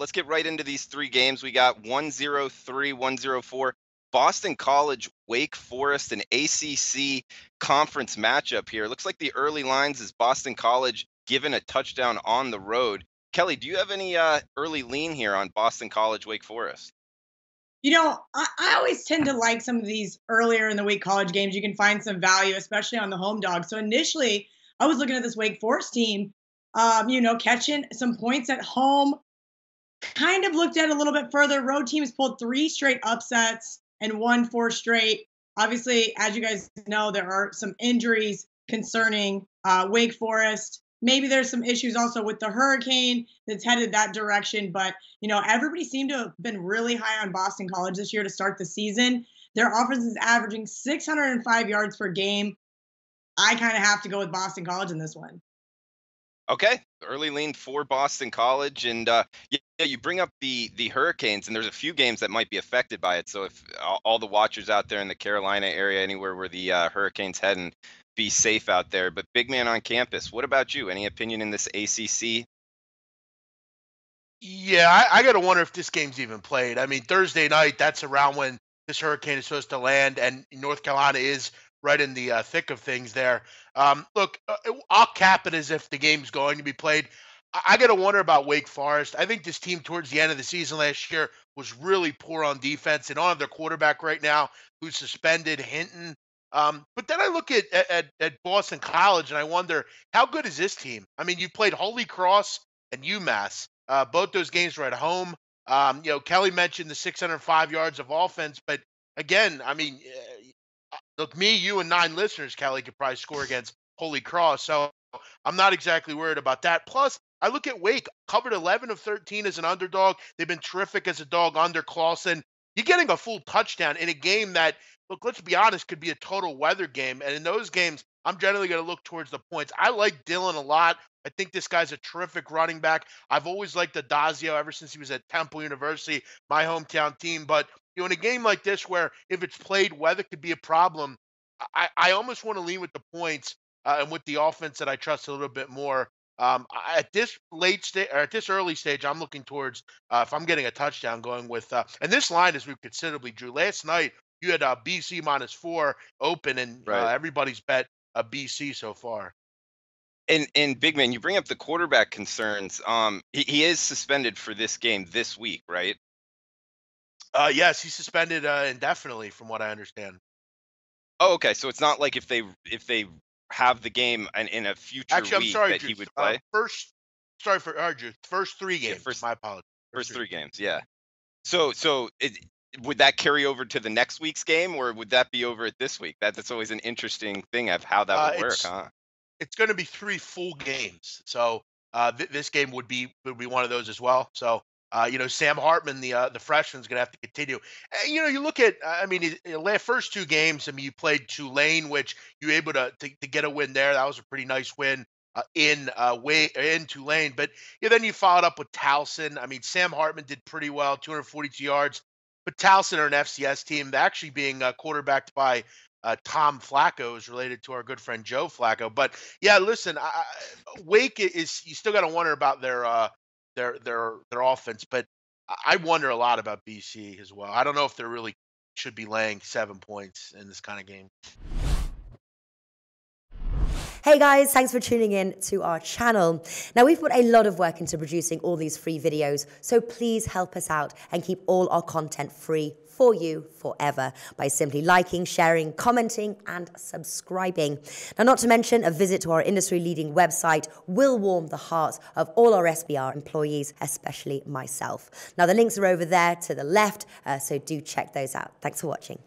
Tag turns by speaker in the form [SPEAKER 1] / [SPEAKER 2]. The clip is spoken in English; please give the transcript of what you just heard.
[SPEAKER 1] let's get right into these three games. We got 103, 104. Boston College, Wake Forest, an ACC conference matchup here. Looks like the early lines is Boston College given a touchdown on the road. Kelly, do you have any early lean here on Boston College, Wake Forest?
[SPEAKER 2] I always tend to like some of these earlier in the week college games. You can find some value, especially on the home dog. So initially, I was looking at this Wake Forest team, catching some points at home. Kind of looked at it a little bit further. Road teams pulled three straight upsets and won four straight. Obviously, as you guys know, there are some injuries concerning Wake Forest. Maybe there's some issues also with the hurricane that's headed that direction. But, everybody seemed to have been really high on Boston College this year to start the season. Their offense is averaging 605 yards per game. I kind of have to go with Boston College in this one.
[SPEAKER 1] Okay, early lean for Boston College, and yeah, you bring up the Hurricanes, and there's a few games that might be affected by it. So if all the watchers out there in the Carolina area, anywhere where the Hurricanes head, and be safe out there. But big man on campus, what about you? Any opinion in this ACC?
[SPEAKER 3] Yeah, I got to wonder if this game's even played. I mean, Thursday night, that's around when this hurricane is supposed to land, and North Carolina is right in the thick of things there. Look, I'll cap it as if the game's going to be played. I got to wonder about Wake Forest. I think this team towards the end of the season last year was really poor on defense. They don't have their quarterback right now who's suspended, Hinton. But then I look at Boston College and I wonder, how good is this team? I mean, you played Holy Cross and UMass. Both those games were at home. Kelly mentioned the 605 yards of offense, but again, I mean, look, me, you, and nine listeners, Kelly, could probably score against Holy Cross. So I'm not exactly worried about that. Plus, I look at Wake, covered 11 of 13 as an underdog. They've been terrific as a dog under Clausen. You're getting a full touchdown in a game that, look, let's be honest, could be a total weather game. And in those games, I'm generally going to look towards the points. I like Dillon a lot. I think this guy's a terrific running back. I've always liked Adazio ever since he was at Temple University, my hometown team. But in a game like this, where if it's played, weather could be a problem, I almost want to lean with the points and with the offense that I trust a little bit more. At this late stage or at this early stage, I'm looking towards if I'm getting a touchdown, going with and this line has moved considerably. Drew, last night you had BC -4 open, and
[SPEAKER 1] Right.
[SPEAKER 3] everybody's bet BC so far.
[SPEAKER 1] And big man, you bring up the quarterback concerns. He is suspended for this game this week, right?
[SPEAKER 3] Yes, he's suspended indefinitely, from what I understand.
[SPEAKER 1] Oh, okay. So it's not like if they have the game and in a future
[SPEAKER 3] Actually, I'm
[SPEAKER 1] week
[SPEAKER 3] sorry,
[SPEAKER 1] that
[SPEAKER 3] Drew.
[SPEAKER 1] he would play.
[SPEAKER 3] Sorry for Drew. First three
[SPEAKER 1] Yeah,
[SPEAKER 3] games. My apologies. First
[SPEAKER 1] first
[SPEAKER 3] three
[SPEAKER 1] three
[SPEAKER 3] games.
[SPEAKER 1] games. Yeah. So would that carry over to the next week's game, or would that be over at this week? That's always an interesting thing of how that would work,
[SPEAKER 3] It's
[SPEAKER 1] huh?
[SPEAKER 3] it's going to be three full games. So this game would be one of those as well. So Sam Hartman, the freshman's going to have to continue. And, you look at I mean, first two games. I mean, you played Tulane, which you were able to get a win there. That was a pretty nice win. In Tulane, but then you followed up with Towson. I mean, Sam Hartman did pretty well, 242 yards. But Towson are an FCS team. They're actually being quarterbacked by Tom Flacco, is related to our good friend Joe Flacco. But yeah, listen, Wake is, you still got to wonder about their offense, but I wonder a lot about BC as well. I don't know if they really should be laying 7 points in this kind of game.
[SPEAKER 4] Hey guys, thanks for tuning in to our channel. Now, we've put a lot of work into producing all these free videos, so please help us out and keep all our content free for you forever by simply liking, sharing, commenting, and subscribing. Now, not to mention, a visit to our industry-leading website will warm the hearts of all our SBR employees, especially myself. Now, the links are over there to the left, so do check those out. Thanks for watching.